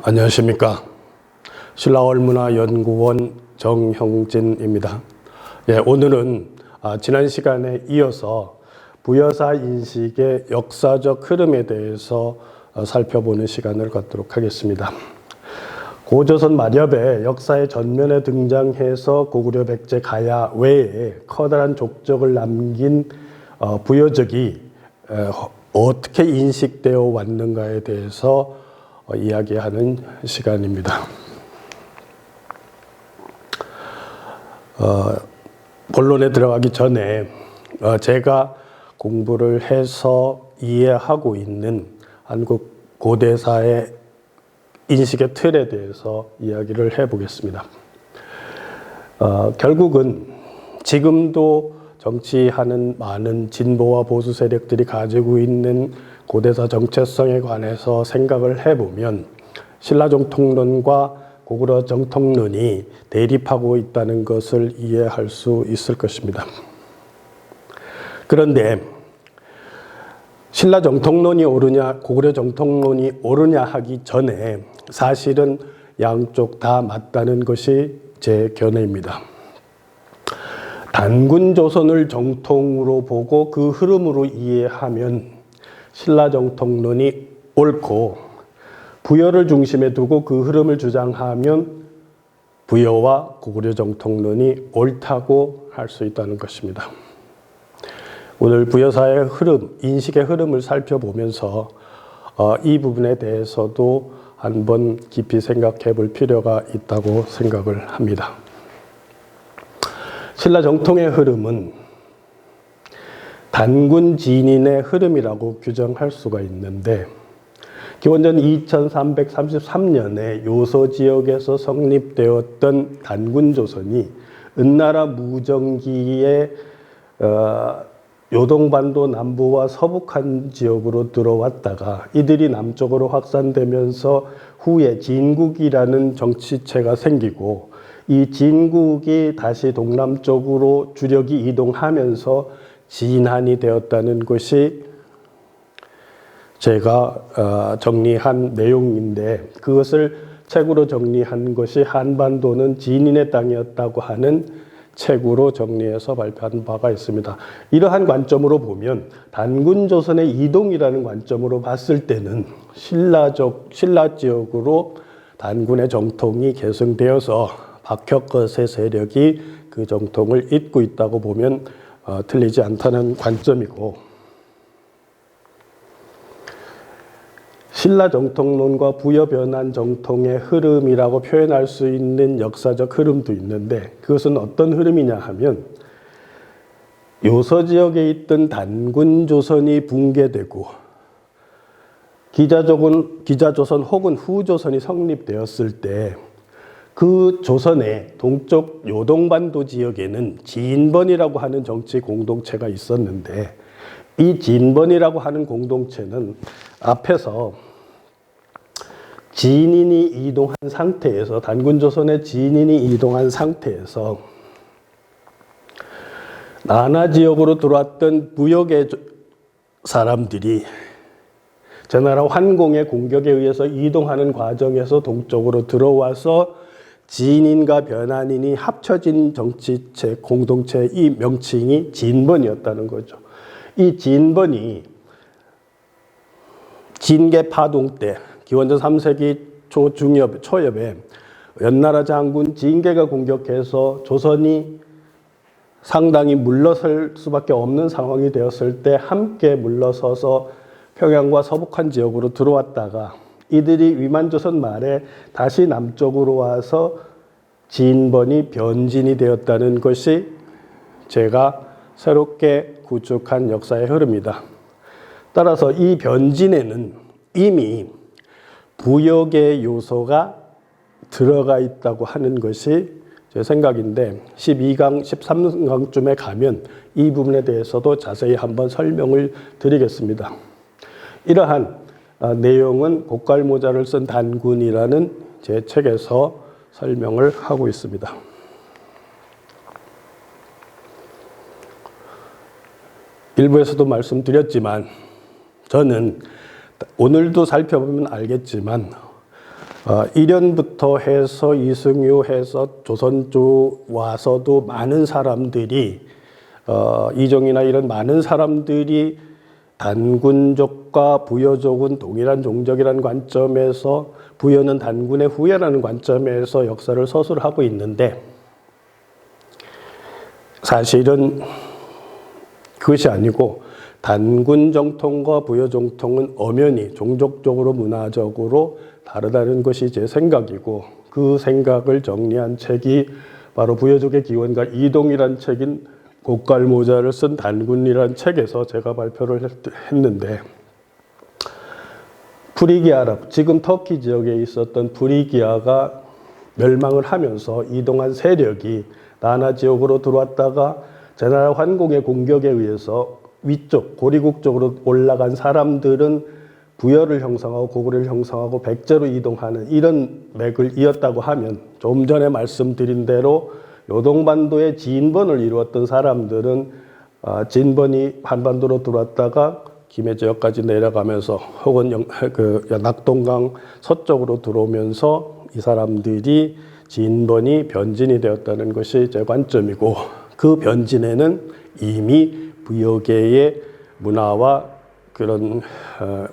안녕하십니까. 신라월문화연구원 정형진입니다. 오늘은 지난 시간에 이어서 부여사 인식의 역사적 흐름에 대해서 살펴보는 시간을 갖도록 하겠습니다. 고조선 마렵에 역사의 전면에 등장해서 고구려 백제 가야 외에 커다란 족적을 남긴 부여적이 어떻게 인식되어 왔는가에 대해서 이야기하는 시간입니다. 본론에 들어가기 전에 제가 공부를 해서 이해하고 있는 한국 고대사의 인식의 틀에 대해서 이야기를 해보겠습니다. 결국은 지금도 정치하는 많은 진보와 보수 세력들이 가지고 있는 고대사 정체성에 관해서 생각을 해보면 신라정통론과 고구려 정통론이 대립하고 있다는 것을 이해할 수 있을 것입니다. 그런데 신라정통론이 옳으냐 고구려 정통론이 옳으냐 하기 전에 사실은 양쪽 다 맞다는 것이 제 견해입니다. 단군조선을 정통으로 보고 그 흐름으로 이해하면 신라정통론이 옳고 부여를 중심에 두고 그 흐름을 주장하면 부여와 고구려 정통론이 옳다고 할 수 있다는 것입니다. 오늘 부여사의 흐름, 인식의 흐름을 살펴보면서 이 부분에 대해서도 한번 깊이 생각해 볼 필요가 있다고 생각을 합니다. 신라정통의 흐름은 단군 진인의 흐름이라고 규정할 수가 있는데 기원전 2333년에 요서 지역에서 성립되었던 단군조선이 은나라 무정기에 요동반도 남부와 서북한 지역으로 들어왔다가 이들이 남쪽으로 확산되면서 후에 진국이라는 정치체가 생기고 이 진국이 다시 동남쪽으로 주력이 이동하면서 진한이 되었다는 것이 제가 정리한 내용인데 그것을 책으로 정리한 것이 한반도는 진인의 땅이었다고 하는 책으로 정리해서 발표한 바가 있습니다. 이러한 관점으로 보면 단군조선의 이동이라는 관점으로 봤을 때는 신라 지역으로 단군의 정통이 계승되어서 박혁거세 세력이 그 정통을 잇고 있다고 보면 틀리지 않다는 관점이고 신라 정통론과 부여 변환 정통의 흐름이라고 표현할 수 있는 역사적 흐름도 있는데 그것은 어떤 흐름이냐 하면 요서 지역에 있던 단군조선이 붕괴되고 기자조선 혹은 후조선이 성립되었을 때 그 조선의 동쪽 요동반도 지역에는 진번이라고 하는 정치 공동체가 있었는데 이 진번이라고 하는 공동체는 앞에서 진인이 이동한 상태에서 단군조선의 진인이 이동한 상태에서 나나 지역으로 들어왔던 부역의 사람들이 제나라 환공의 공격에 의해서 이동하는 과정에서 동쪽으로 들어와서 진인과 변환인이 합쳐진 정치체 공동체의 이 명칭이 진번이었다는 거죠. 이 진번이 진계 파동 때 기원전 3세기 초엽에 연나라 장군 진계가 공격해서 조선이 상당히 물러설 수밖에 없는 상황이 되었을 때 함께 물러서서 평양과 서북한 지역으로 들어왔다가 이들이 위만조선 말에 다시 남쪽으로 와서 진번이 변진이 되었다는 것이 제가 새롭게 구축한 역사의 흐름이다. 따라서 이 변진에는 이미 부역의 요소가 들어가 있다고 하는 것이 제 생각인데 12강, 13강쯤에 가면 이 부분에 대해서도 자세히 한번 설명을 드리겠습니다. 이러한 내용은 고깔모자를 쓴 단군이라는 제 책에서 설명을 하고 있습니다. 일부에서도 말씀드렸지만 저는 오늘도 살펴보면 알겠지만 이련부터 해서 이승유 해서 조선조 와서도 많은 사람들이 이종이나 이런 많은 사람들이 단군족과 부여족은 동일한 종족이라는 관점에서 부여는 단군의 후예라는 관점에서 역사를 서술하고 있는데 사실은 그것이 아니고 단군 정통과 부여 정통은 엄연히 종족적으로 문화적으로 다르다는 것이 제 생각이고 그 생각을 정리한 책이 바로 부여족의 기원과 이동이란 책인 고깔모자를 쓴 단군이라는 책에서 제가 발표를 했는데 프리기아라 지금 터키 지역에 있었던 프리기아가 멸망을 하면서 이동한 세력이 나나 지역으로 들어왔다가 제나라 환공의 공격에 의해서 위쪽 고리국 쪽으로 올라간 사람들은 부여를 형성하고 고구려를 형성하고 백제로 이동하는 이런 맥을 이었다고 하면 좀 전에 말씀드린 대로 요동반도의 진번을 이루었던 사람들은 진번이 한반도로 들어왔다가 김해 지역까지 내려가면서 혹은 낙동강 서쪽으로 들어오면서 이 사람들이 진번이 변진이 되었다는 것이 제 관점이고 그 변진에는 이미 부여계의 문화와 그런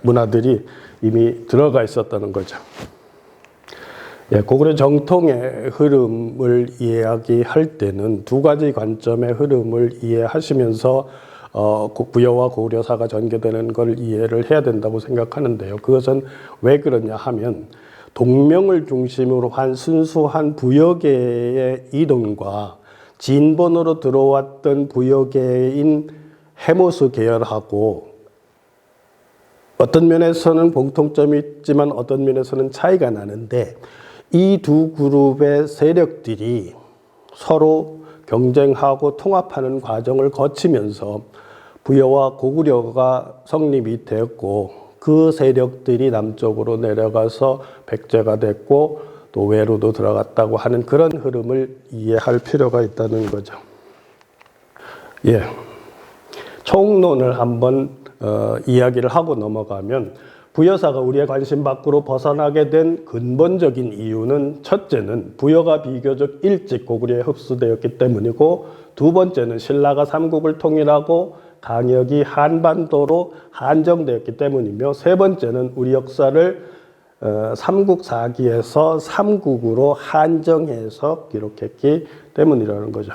문화들이 이미 들어가 있었다는 거죠. 고구려 정통의 흐름을 이야기할 때는 두 가지 관점의 흐름을 이해하시면서 부여와 고구려사가 전개되는 걸 이해를 해야 된다고 생각하는데요. 그것은 왜 그러냐 하면 동명을 중심으로 한 순수한 부여계의 이동과 진번으로 들어왔던 부여계인 해모스 계열하고 어떤 면에서는 공통점이 있지만 어떤 면에서는 차이가 나는데 이 두 그룹의 세력들이 서로 경쟁하고 통합하는 과정을 거치면서 부여와 고구려가 성립이 되었고 그 세력들이 남쪽으로 내려가서 백제가 됐고 또 외로도 들어갔다고 하는 그런 흐름을 이해할 필요가 있다는 거죠. 총론을 한번 이야기를 하고 넘어가면 부여사가 우리의 관심 밖으로 벗어나게 된 근본적인 이유는 첫째는 부여가 비교적 일찍 고구려에 흡수되었기 때문이고 두 번째는 신라가 삼국을 통일하고 강역이 한반도로 한정되었기 때문이며 세 번째는 우리 역사를 삼국사기에서 삼국으로 한정해서 기록했기 때문이라는 거죠.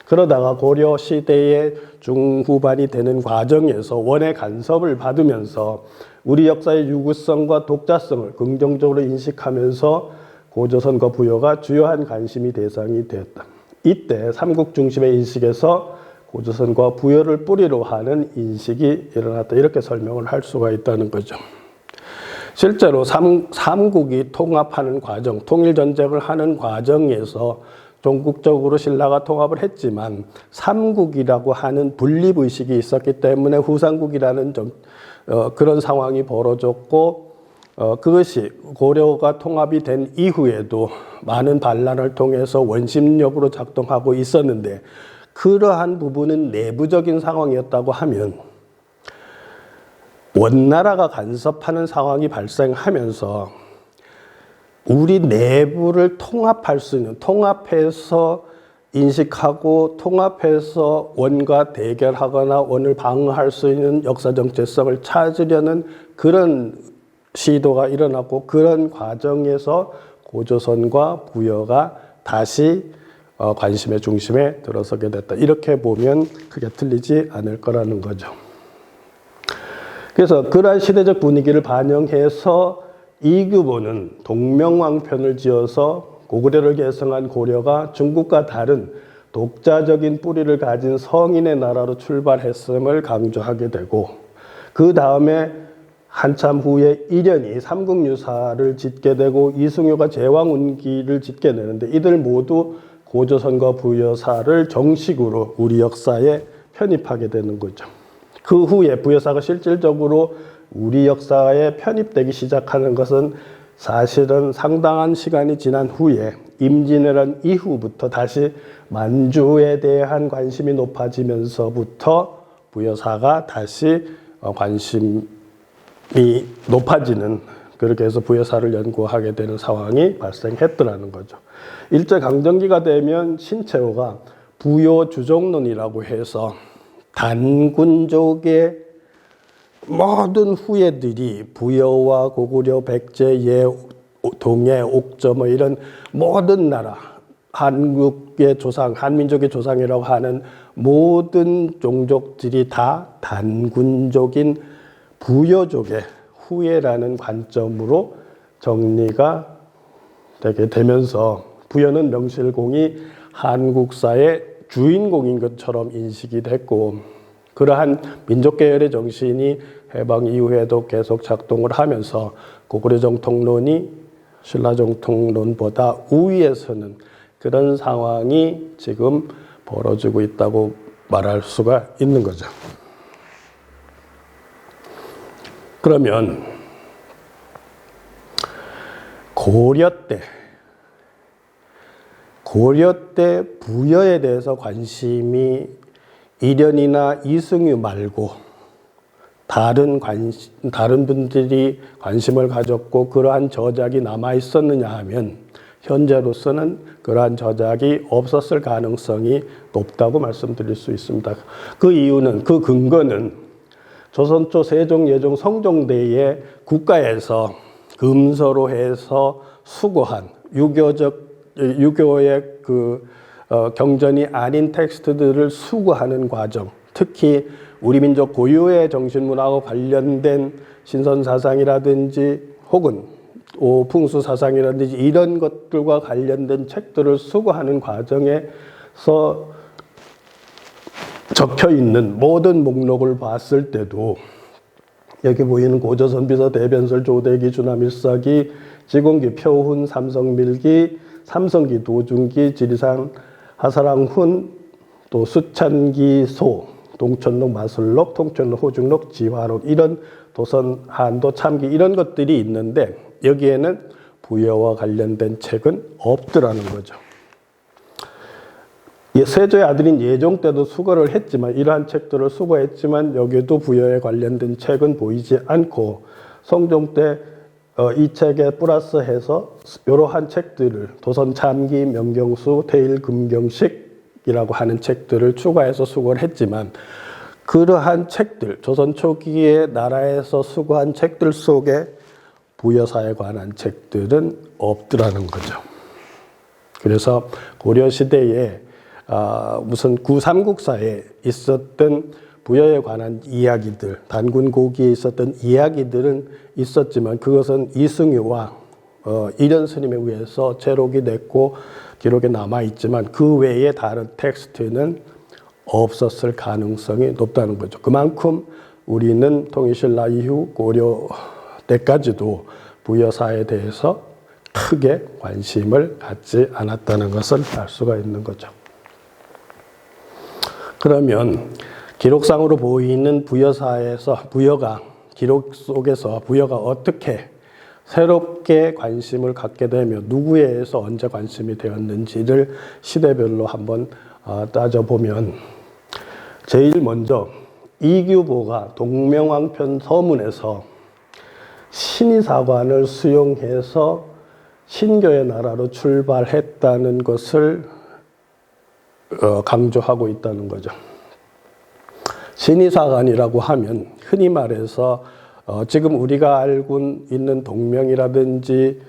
그러다가 고려 시대의 중후반이 되는 과정에서 원의 간섭을 받으면서 우리 역사의 유구성과 독자성을 긍정적으로 인식하면서 고조선과 부여가 주요한 관심이 대상이 되었다. 이때 삼국 중심의 인식에서 고조선과 부여를 뿌리로 하는 인식이 일어났다. 이렇게 설명을 할 수가 있다는 거죠. 실제로 삼국이 통합하는 과정, 통일전쟁을 하는 과정에서 종국적으로 신라가 통합을 했지만 삼국이라고 하는 분립의식이 있었기 때문에 후삼국이라는 그런 상황이 벌어졌고 그것이 고려가 통합이 된 이후에도 많은 반란을 통해서 원심력으로 작동하고 있었는데 그러한 부분은 내부적인 상황이었다고 하면 원나라가 간섭하는 상황이 발생하면서 우리 내부를 통합할 수 있는, 통합해서 인식하고 통합해서 원과 대결하거나 원을 방어할 수 있는 역사 정체성을 찾으려는 그런 시도가 일어났고 그런 과정에서 고조선과 부여가 다시 관심의 중심에 들어서게 됐다. 이렇게 보면 크게 틀리지 않을 거라는 거죠. 그래서 그러한 시대적 분위기를 반영해서 이규보는 동명왕편을 지어서 고구려를 계승한 고려가 중국과 다른 독자적인 뿌리를 가진 성인의 나라로 출발했음을 강조하게 되고 그 다음에 한참 후에 이련이 삼국유사를 짓게 되고 이승효가 제왕운기를 짓게 되는데 이들 모두 고조선과 부여사를 정식으로 우리 역사에 편입하게 되는 거죠. 그 후에 부여사가 실질적으로 우리 역사에 편입되기 시작하는 것은 사실은 상당한 시간이 지난 후에 임진왜란 이후부터 다시 만주에 대한 관심이 높아지면서부터 부여사가 다시 관심이 높아지는 그렇게 해서 부여사를 연구하게 되는 상황이 발생했더라는 거죠. 일제강점기가 되면 신채호가 부여주종론이라고 해서 단군족의 모든 후예들이 부여와 고구려, 백제, 예, 동해, 옥저 뭐 이런 모든 나라, 한국의 조상, 한민족의 조상이라고 하는 모든 종족들이 다 단군족인 부여족의 후예라는 관점으로 정리가 되게 되면서 부여는 명실공히 한국사의 주인공인 것처럼 인식이 됐고, 그러한 민족계열의 정신이 해방 이후에도 계속 작동을 하면서 고구려 정통론이 신라 정통론보다 우위에 서는 그런 상황이 지금 벌어지고 있다고 말할 수가 있는 거죠. 그러면 고려 때 부여에 대해서 관심이 이련이나 이승유 말고 다른 분들이 관심을 가졌고 그러한 저작이 남아 있었느냐 하면 현재로서는 그러한 저작이 없었을 가능성이 높다고 말씀드릴 수 있습니다. 그 이유는, 그 근거는 조선 초 세종, 예종, 성종대의 국가에서 금서로 해서 수거한 유교의 경전이 아닌 텍스트들을 수거하는 과정, 특히 우리 민족 고유의 정신문화와 관련된 신선사상이라든지 혹은 풍수사상이라든지 이런 것들과 관련된 책들을 수거하는 과정에서 적혀있는 모든 목록을 봤을 때도 여기 보이는 고조선 비서 대변설 조대기 주남일사기 지공기 표훈 삼성밀기 삼성기 도중기 지리산 하사랑훈 또 수찬기 소 동천록 마술록 통천록 호중록 지화록 이런 도선 한도 참기 이런 것들이 있는데 여기에는 부여와 관련된 책은 없더라는 거죠. 세조의 아들인 예종 때도 수거를 했지만 이러한 책들을 수거했지만 여기에도 부여에 관련된 책은 보이지 않고 성종 때 이 책에 플러스해서 이러한 책들을 도선 참기, 명경수, 태일 금경식이라고 하는 책들을 추가해서 수거를 했지만 그러한 책들, 조선 초기에 나라에서 수거한 책들 속에 부여사에 관한 책들은 없더라는 거죠. 그래서 고려시대에 무슨 구삼국사에 있었던 부여에 관한 이야기들, 단군고기에 있었던 이야기들은 있었지만 그것은 이승유와 이련 스님에 의해서 제록이 됐고 기록에 남아있지만 그 외에 다른 텍스트는 없었을 가능성이 높다는 거죠. 그만큼 우리는 통일신라 이후 고려 때까지도 부여사에 대해서 크게 관심을 갖지 않았다는 것을 알 수가 있는 거죠. 그러면 기록상으로 보이는 부여사에서 기록 속에서 부여가 어떻게 새롭게 관심을 갖게 되며 누구에 의해서 언제 관심이 되었는지를 시대별로 한번 따져보면 제일 먼저 이규보가 동명왕편 서문에서 신의사관을 수용해서 신교의 나라로 출발했다는 것을 강조하고 있다는 거죠. 신의사관이라고 하면 흔히 말해서 지금 우리가 알고 있는 동명이라든지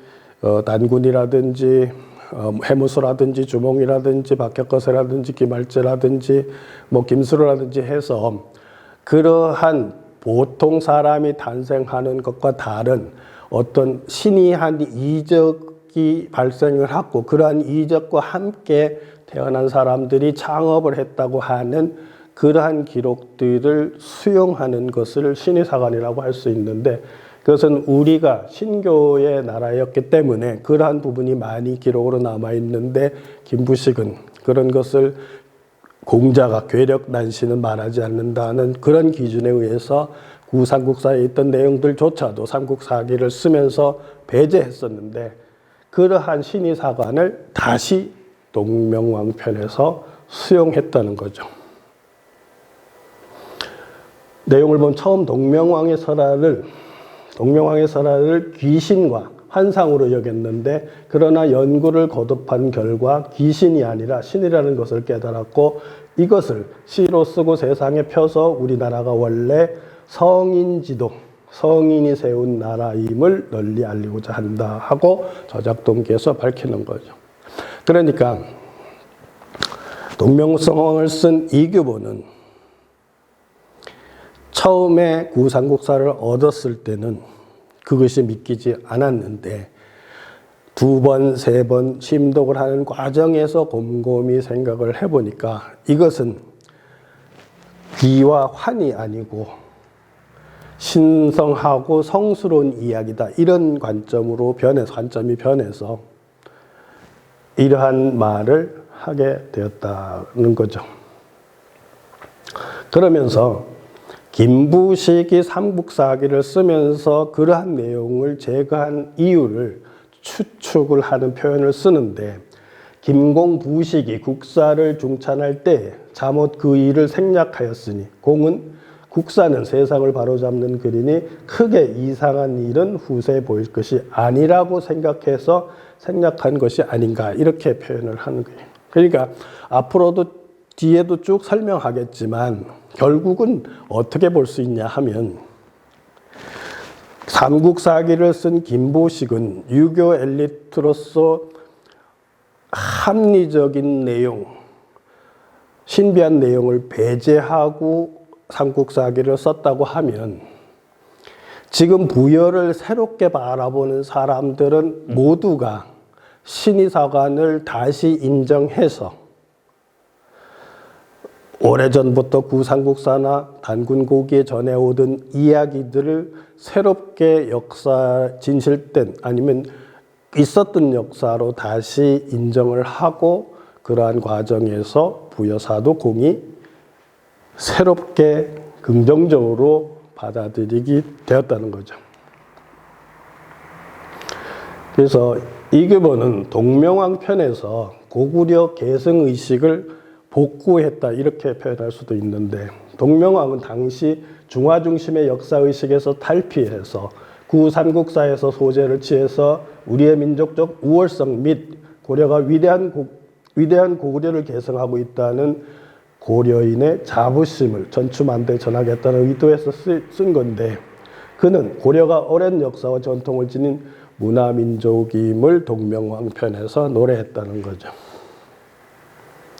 단군이라든지 해무수라든지 주몽이라든지 박혁거세라든지 김할제라든지 뭐 김수로라든지 해서 그러한 보통 사람이 탄생하는 것과 다른 어떤 신이한 이적이 발생을 하고 그러한 이적과 함께 태어난 사람들이 창업을 했다고 하는 그러한 기록들을 수용하는 것을 신의사관이라고 할 수 있는데 그것은 우리가 신교의 나라였기 때문에 그러한 부분이 많이 기록으로 남아있는데 김부식은 그런 것을 공자가 괴력난신은 말하지 않는다는 그런 기준에 의해서 구삼국사에 있던 내용들조차도 삼국사기를 쓰면서 배제했었는데 그러한 신의사관을 다시 동명왕편에서 수용했다는 거죠. 내용을 보면 처음 동명왕의 설화를 동명왕의 설화를 귀신과 환상으로 여겼는데 그러나 연구를 거듭한 결과 귀신이 아니라 신이라는 것을 깨달았고 이것을 시로 쓰고 세상에 펴서 우리나라가 원래 성인지도, 성인이 세운 나라임을 널리 알리고자 한다 하고 저작동기에서 밝히는 거죠. 그러니까 동명성왕을 쓴 이규보는 처음에 구삼국사를 얻었을 때는 그것이 믿기지 않았는데 두 번, 세 번 심독을 하는 과정에서 곰곰이 생각을 해보니까 이것은 귀와 환이 아니고 신성하고 성스러운 이야기다. 이런 관점이 변해서 이러한 말을 하게 되었다는 거죠. 그러면서 김부식이 삼국사기를 쓰면서 그러한 내용을 제거한 이유를 추측을 하는 표현을 쓰는데 김공부식이 국사를 중찬할 때 잠옷 그 일을 생략하였으니 공은 국사는 세상을 바로잡는 글이니 크게 이상한 일은 후세에 보일 것이 아니라고 생각해서 생략한 것이 아닌가 이렇게 표현을 하는 거예요. 그러니까 앞으로도 뒤에도 쭉 설명하겠지만 결국은 어떻게 볼 수 있냐 하면 삼국사기를 쓴 김보식은 유교 엘리트로서 합리적인 내용, 신비한 내용을 배제하고 삼국사기를 썼다고 하면 지금 부여를 새롭게 바라보는 사람들은 모두가 신의사관을 다시 인정해서 오래전부터 구삼국사나 단군고기에 전해오던 이야기들을 새롭게 역사 진실된 아니면 있었던 역사로 다시 인정을 하고 그러한 과정에서 부여사도 공이 새롭게 긍정적으로 받아들이게 되었다는 거죠. 그래서 이규보는 동명왕 편에서 고구려 계승의식을 복구했다 이렇게 표현할 수도 있는데 동명왕은 당시 중화중심의 역사의식에서 탈피해서 구삼국사에서 소재를 취해서 우리의 민족적 우월성 및 고려가 위대한 고구려를 계승하고 있다는 고려인의 자부심을 전추만대에 전하겠다는 의도에서 쓴 건데 그는 고려가 오랜 역사와 전통을 지닌 문화민족임을 동명왕 편에서 노래했다는 거죠.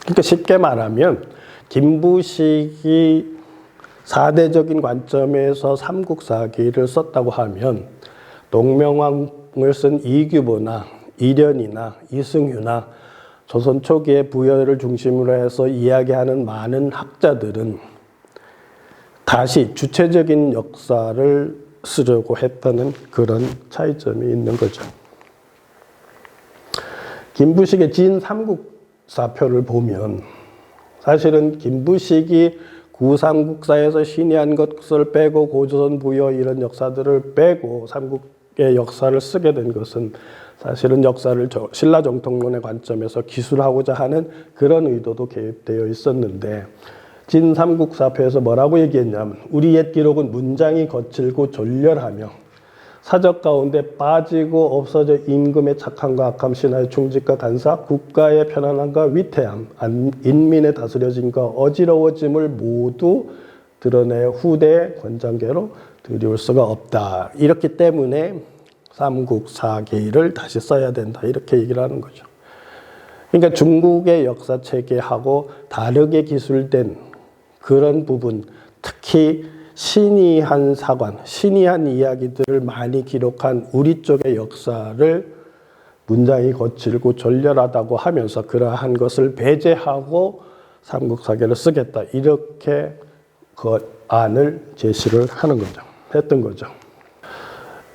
그러니까 쉽게 말하면 김부식이 사대적인 관점에서 삼국사기를 썼다고 하면 동명왕을 쓴 이규보나 이련이나 이승휴나 조선 초기의 부여를 중심으로 해서 이야기하는 많은 학자들은 다시 주체적인 역사를 쓰려고 했다는 그런 차이점이 있는 거죠. 김부식의 진삼국사표를 보면 사실은 김부식이 구삼국사에서 신의한 것을 빼고 고조선 부여 이런 역사들을 빼고 삼국의 역사를 쓰게 된 것은 사실은 역사를 신라정통론의 관점에서 기술하고자 하는 그런 의도도 개입되어 있었는데 진삼국사표에서 뭐라고 얘기했냐면 우리 옛 기록은 문장이 거칠고 졸렬하며 사적 가운데 빠지고 없어져 임금의 착함과 악함, 신하의 충직과 간사, 국가의 편안함과 위태함, 인민의 다스려짐과 어지러워짐을 모두 드러내 후대의 권장계로 들이올 수가 없다. 이렇기 때문에 삼국사기를 다시 써야 된다. 이렇게 얘기를 하는 거죠. 그러니까 중국의 역사체계하고 다르게 기술된 그런 부분, 특히 신의한 사관, 신의한 이야기들을 많이 기록한 우리 쪽의 역사를 문장이 거칠고 졸렬하다고 하면서 그러한 것을 배제하고 삼국사기를 쓰겠다. 이렇게 그 안을 제시를 했던 거죠.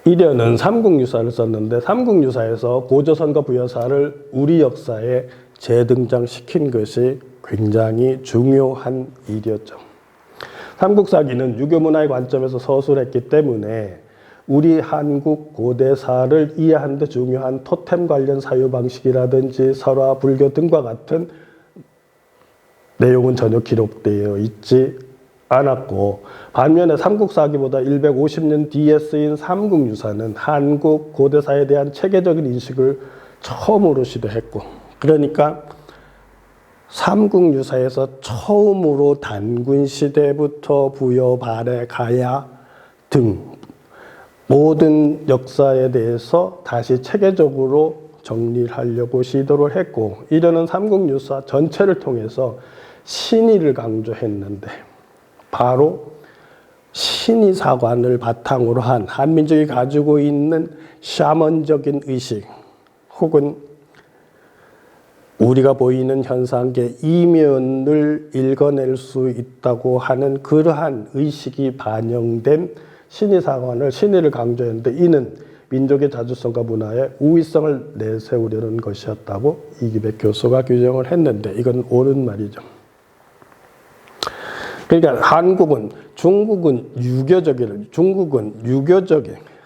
이련은 삼국유사를 썼는데 삼국유사에서 고조선과 부여사를 우리 역사에 재등장시킨 것이 굉장히 중요한 일이었죠. 삼국사기는 유교문화의 관점에서 서술했기 때문에 우리 한국 고대사를 이해하는 데 중요한 토템 관련 사유방식이라든지 설화, 불교 등과 같은 내용은 전혀 기록되어 있지 않았고, 반면에 삼국사기보다 150년 뒤에 쓰인 삼국유사는 한국 고대사에 대한 체계적인 인식을 처음으로 시도했고, 그러니까 삼국유사에서 처음으로 단군시대부터 부여, 발해, 가야 등 모든 역사에 대해서 다시 체계적으로 정리를 하려고 시도를 했고, 이러는 삼국유사 전체를 통해서 신의를 강조했는데, 바로 신의사관을 바탕으로 한 한민족이 가지고 있는 샤먼적인 의식, 혹은 우리가 보이는 현상계 이면을 읽어낼 수 있다고 하는 그러한 의식이 반영된 신의사관을, 신의를 강조했는데, 이는 민족의 자주성과 문화의 우위성을 내세우려는 것이었다고 이기백 교수가 규정을 했는데, 이건 옳은 말이죠. 그러니까 한국은, 중국은 유교적인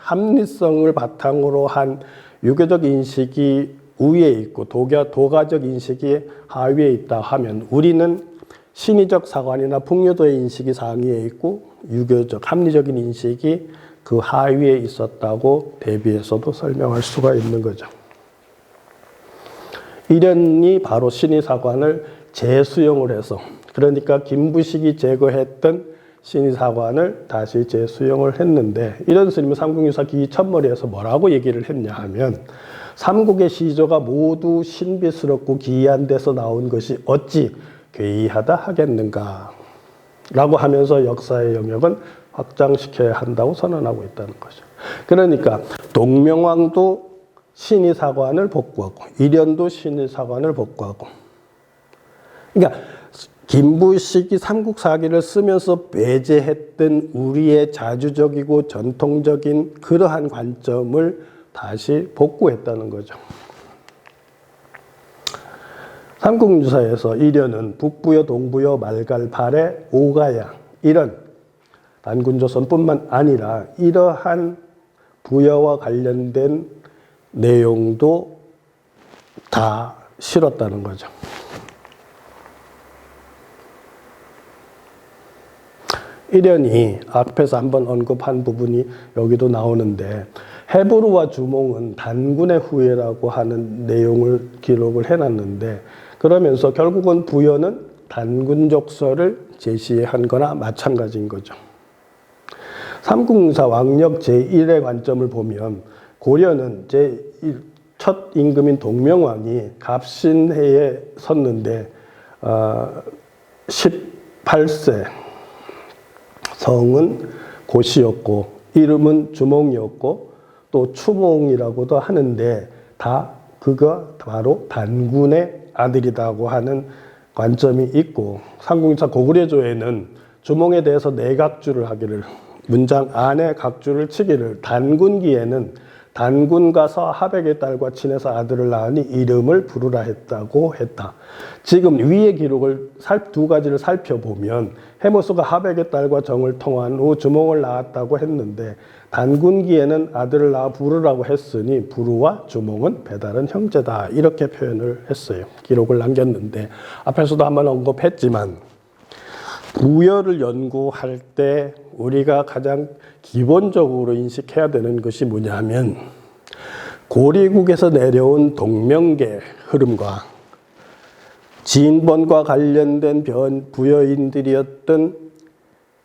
합리성을 바탕으로 한 유교적 인식이 우위에 있고 도가적 인식이 하위에 있다 하면, 우리는 신의적 사관이나 풍요도의 인식이 상위에 있고 유교적 합리적인 인식이 그 하위에 있었다고 대비해서도 설명할 수가 있는 거죠. 이련이 바로 신의사관을 재수용을 해서, 그러니까 김부식이 제거했던 신의사관을 다시 재수용을 했는데, 이런 스님은 삼국유사 기이 첫머리에서 뭐라고 얘기를 했냐 하면, 삼국의 시조가 모두 신비스럽고 기이한 데서 나온 것이 어찌 괴이하다 하겠는가 라고 하면서 역사의 영역은 확장시켜야 한다고 선언하고 있다는 거죠. 그러니까 동명왕도 신의사관을 복구하고, 이련도 신의사관을 복구하고, 그러니까 김부식이 삼국사기를 쓰면서 배제했던 우리의 자주적이고 전통적인 그러한 관점을 다시 복구했다는 거죠. 삼국유사에서 이련은 북부여, 동부여, 말갈, 발해, 오가야, 이런 단군조선뿐만 아니라 이러한 부여와 관련된 내용도 다 실었다는 거죠. 이련이 앞에서 한번 언급한 부분이 여기도 나오는데, 헤브루와 주몽은 단군의 후예라고 하는 내용을 기록을 해놨는데, 그러면서 결국은 부여는 단군족설을 제시한 거나 마찬가지인 거죠. 삼국유사 왕력 제1의 관점을 보면, 고려는 첫 임금인 동명왕이 갑신해에 섰는데 18세, 성은 고시였고 이름은 주몽이었고 또 추몽이라고도 하는데, 다 그가 바로 단군의 아들이라고 하는 관점이 있고, 삼국유사 고구려조에는 주몽에 대해서 내각주를 하기를, 문장 안에 각주를 치기를, 단군기에는 단군과 서하백의 딸과 친해서 아들을 낳으니 이름을 부르라 했다고 했다. 지금 위의 기록을 두 가지를 살펴보면, 해모수가 하백의 딸과 정을 통한 후 주몽을 낳았다고 했는데, 단군기에는 아들을 낳아 부르라고 했으니 부르와 주몽은 배다른 형제다, 이렇게 표현을 했어요. 기록을 남겼는데, 앞에서도 한번 언급했지만, 부여를 연구할 때 우리가 가장 기본적으로 인식해야 되는 것이 뭐냐 하면, 고리국에서 내려온 동명계 흐름과 진번과 관련된 부여인들이었던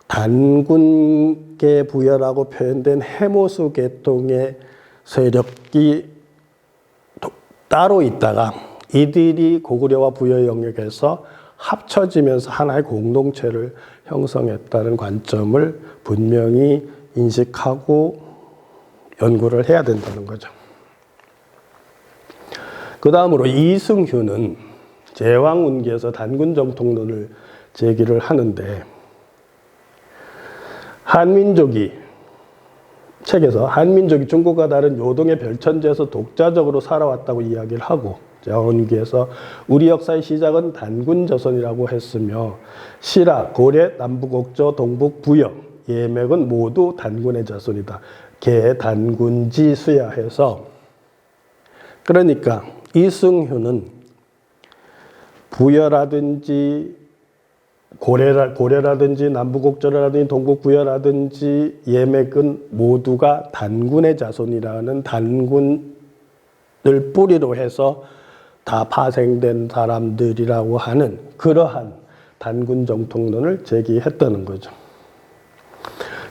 단군계 부여라고 표현된 해모수 계통의 세력이 따로 있다가 이들이 고구려와 부여 영역에서 합쳐지면서 하나의 공동체를 형성했다는 관점을 분명히 인식하고 연구를 해야 된다는 거죠. 그 다음으로 이승휴는 제왕운기에서 단군정통론을 제기를 하는데, 책에서 한민족이 중국과 다른 요동의 별천지에서 독자적으로 살아왔다고 이야기를 하고, 제왕운기에서 우리 역사의 시작은 단군조선이라고 했으며, 신라, 고려, 남북옥조, 동북, 부여, 예맥은 모두 단군의 자손이다. 개 단군지 수야해서, 그러니까 이승휴는 부여라든지 고려라든지 남부곡절이라든지 동국부여라든지 예맥은 모두가 단군의 자손이라는 단군을 뿌리로 해서 다 파생된 사람들이라고 하는 그러한 단군 정통론을 제기했다는 거죠.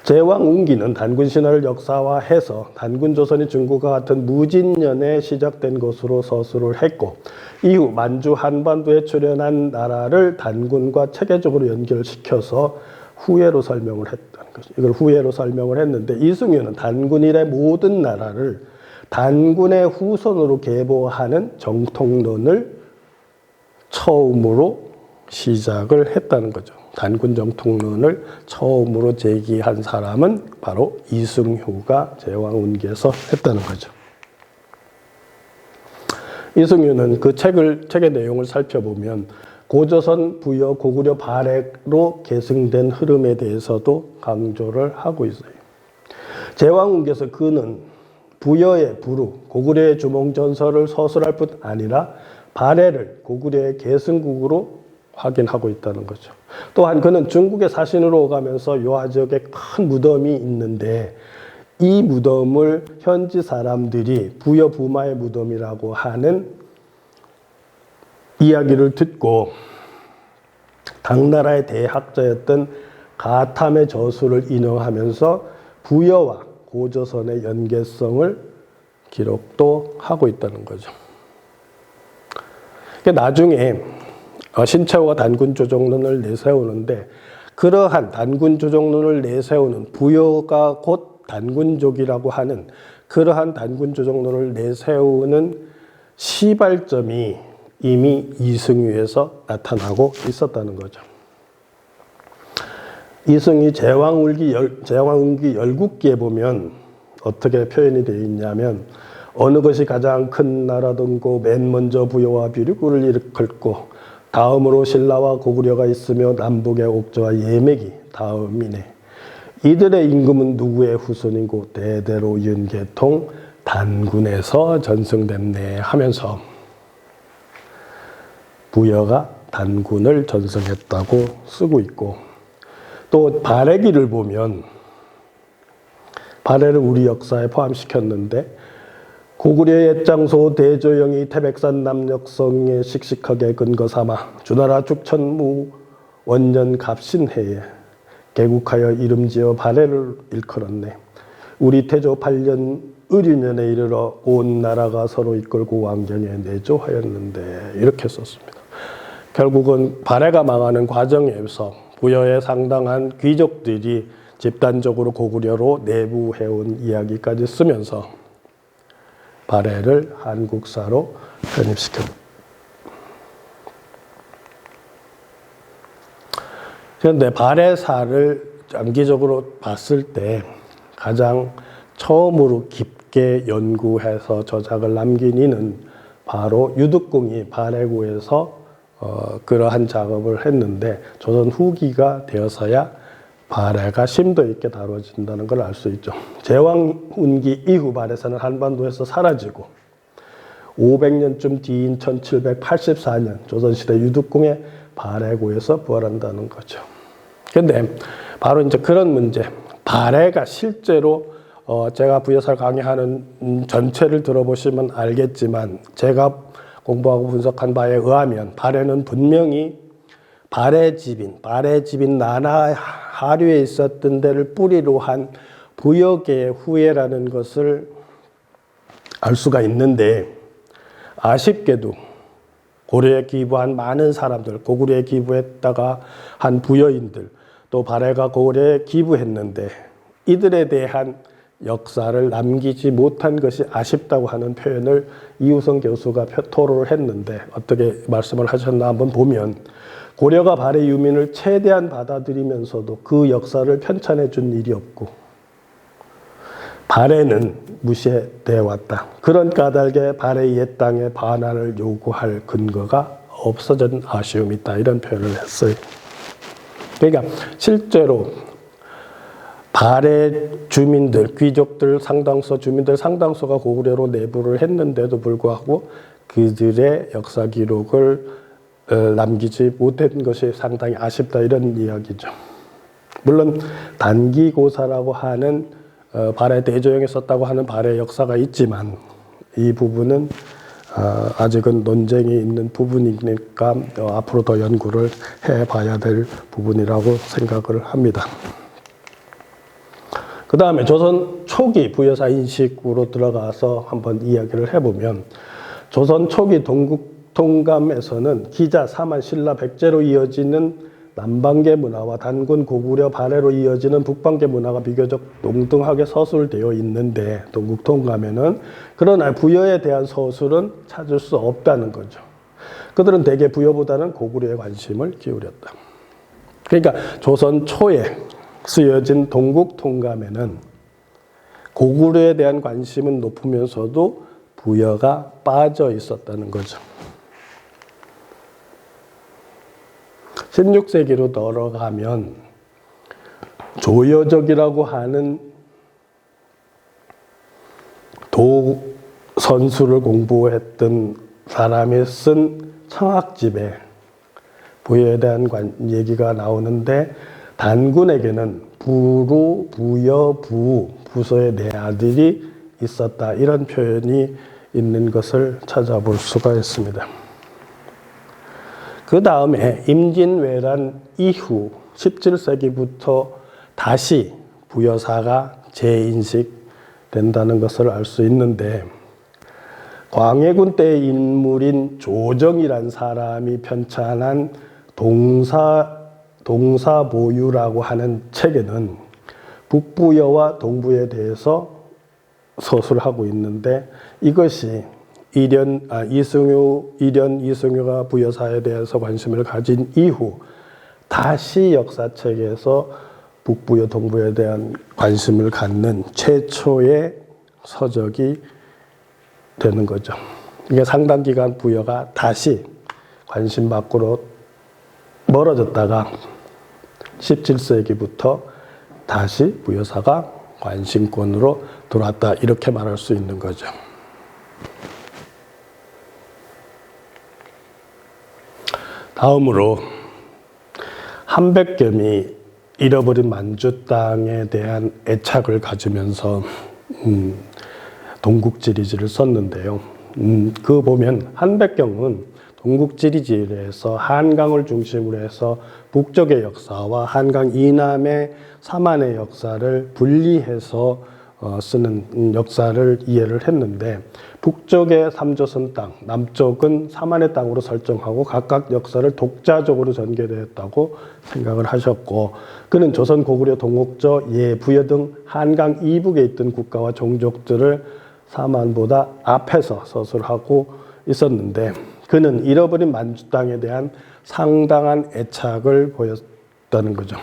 제왕 운기는 단군 신화를 역사화해서 단군 조선이 중국과 같은 무진년에 시작된 것으로 서술을 했고, 이후 만주 한반도에 출현한 나라를 단군과 체계적으로 연결시켜서 후예로 설명을 했다는 거죠. 이걸 후예로 설명을 했는데, 이승유는 단군 이래 모든 나라를 단군의 후손으로 계보하는 정통론을 처음으로 시작을 했다는 거죠. 단군 정통론을 처음으로 제기한 사람은 바로 이승휴가 제왕운기에서 했다는 거죠. 이승휴는 그 책의 내용을 살펴보면 고조선 부여 고구려 발해로 계승된 흐름에 대해서도 강조를 하고 있어요. 제왕운기에서 그는 부여의 부루, 고구려의 주몽전설을 서술할 뿐 아니라 발해를 고구려의 계승국으로 확인하고 있다는 거죠. 또한 그는 중국의 사신으로 오가면서 요하 지역에 큰 무덤이 있는데, 이 무덤을 현지 사람들이 부여 부마의 무덤이라고 하는 이야기를 듣고 당나라의 대학자였던 가탐의 저술을 인용하면서 부여와 고조선의 연계성을 기록도 하고 있다는 거죠. 나중에 신채호가 단군조정론을 내세우는데, 그러한 단군조정론을 내세우는 부여가 곧 단군족이라고 하는 그러한 단군조정론을 내세우는 시발점이 이미 이승유에서 나타나고 있었다는 거죠. 이승유 제왕운기 열국기에 보면 어떻게 표현이 되어 있냐면, 어느 것이 가장 큰 나라든고 맨 먼저 부여와 비류구를 일으켰고 다음으로 신라와 고구려가 있으며 남북의 옥저와 예맥이 다음이네. 이들의 임금은 누구의 후손이고 대대로 윤계통 단군에서 전승됐네 하면서 부여가 단군을 전승했다고 쓰고 있고, 또 발해기를 보면 발해를 우리 역사에 포함시켰는데, 고구려의 장소 대조영이 태백산 남녘성에 씩씩하게 근거 삼아 주나라 축천무 원년 갑신해에 개국하여 이름지어 발해를 일컬었네. 우리 태조 8년 을유년에 이르러 온 나라가 서로 이끌고 왕경에 내조하였는데, 이렇게 썼습니다. 결국은 발해가 망하는 과정에서 부여의 상당한 귀족들이 집단적으로 고구려로 내부해온 이야기까지 쓰면서 발해를 한국사로 편입시켰다. 그런데 발해사를 장기적으로 봤을 때 가장 처음으로 깊게 연구해서 저작을 남긴 이는 바로 유득공이 발해구에서 그러한 작업을 했는데, 조선 후기가 되어서야 발해가 심도 있게 다뤄진다는 걸 알 수 있죠. 제왕운기 이후 발해사는 한반도에서 사라지고 500년쯤 뒤인 1784년 조선시대 유득공의 발해구에서 부활한다는 거죠. 그런데 바로 이제 그런 문제, 발해가 실제로 제가 부여사를 강의하는 전체를 들어보시면 알겠지만, 제가 공부하고 분석한 바에 의하면 발해는 분명히 발해집인 나나 하류에 있었던 데를 뿌리로 한 부여계의 후예라는 것을 알 수가 있는데, 아쉽게도 고려에 기부한 많은 사람들, 고구려에 기부했다가 한 부여인들, 또 발해가 고구려에 기부했는데 이들에 대한 역사를 남기지 못한 것이 아쉽다고 하는 표현을 이우성 교수가 토로를 했는데, 어떻게 말씀을 하셨나 한번 보면, 고려가 발해 유민을 최대한 받아들이면서도 그 역사를 편찬해 준 일이 없고 발해는 무시되어 왔다. 그런 까닭에 발해의 옛 땅의 반환을 요구할 근거가 없어진 아쉬움이 있다. 이런 표현을 했어요. 그러니까 실제로 발해 주민들, 귀족들 주민들 상당수가 고구려로 내부를 했는데도 불구하고 그들의 역사 기록을 남기지 못한 것이 상당히 아쉽다 이런 이야기죠. 물론 단기고사라고 하는 발해 대조영에 썼다고 하는 발해 역사가 있지만 이 부분은 아직은 논쟁이 있는 부분이니까 앞으로 더 연구를 해봐야 될 부분이라고 생각을 합니다. 그 다음에 조선 초기 부여사 인식으로 들어가서 한번 이야기를 해보면 조선 초기 동국통감에서는 기자, 사만, 신라, 백제로 이어지는 남방계 문화와 단군, 고구려, 발해로 이어지는 북방계 문화가 비교적 동등하게 서술되어 있는데 동국통감에는 그러나 부여에 대한 서술은 찾을 수 없다는 거죠. 그들은 대개 부여보다는 고구려에 관심을 기울였다. 그러니까 조선 초에 쓰여진 동국통감에는 고구려에 대한 관심은 높으면서도 부여가 빠져 있었다는 거죠. 16세기로 들어가면 조여적이라고 하는 도선수를 공부했던 사람이 쓴 청학집에 부여에 대한 얘기가 나오는데 단군에게는 부로, 부여, 부서의 네 아들이 있었다. 이런 표현이 있는 것을 찾아볼 수가 있습니다. 그 다음에 임진왜란 이후 17세기부터 다시 부여사가 재인식된다는 것을 알 수 있는데 광해군 때의 인물인 조정이란 사람이 편찬한 동사보유라고 하는 책에는 북부여와 동부여에 대해서 서술하고 있는데 이것이 이련 이승효가 부여사에 대해서 관심을 가진 이후 다시 역사책에서 북부여, 동부여에 대한 관심을 갖는 최초의 서적이 되는 거죠. 이게 상당 기간 부여가 다시 관심 밖으로 멀어졌다가 17세기부터 다시 부여사가 관심권으로 들어왔다 이렇게 말할 수 있는 거죠. 다음으로 한백겸이 잃어버린 만주 땅에 대한 애착을 가지면서 동국지리지를 썼는데요. 그 보면 한백경은 동국지리지에서 한강을 중심으로 해서 북쪽의 역사와 한강 이남의 사만의 역사를 분리해서 쓰는 역사를 이해를 했는데 북쪽의 삼조선 땅, 남쪽은 사만의 땅으로 설정하고 각각 역사를 독자적으로 전개되었다고 생각을 하셨고 그는 조선, 고구려, 동옥저, 예, 부여 등 한강 이북에 있던 국가와 종족들을 사만보다 앞에서 서술하고 있었는데 그는 잃어버린 만주 땅에 대한 상당한 애착을 보였다는 거죠.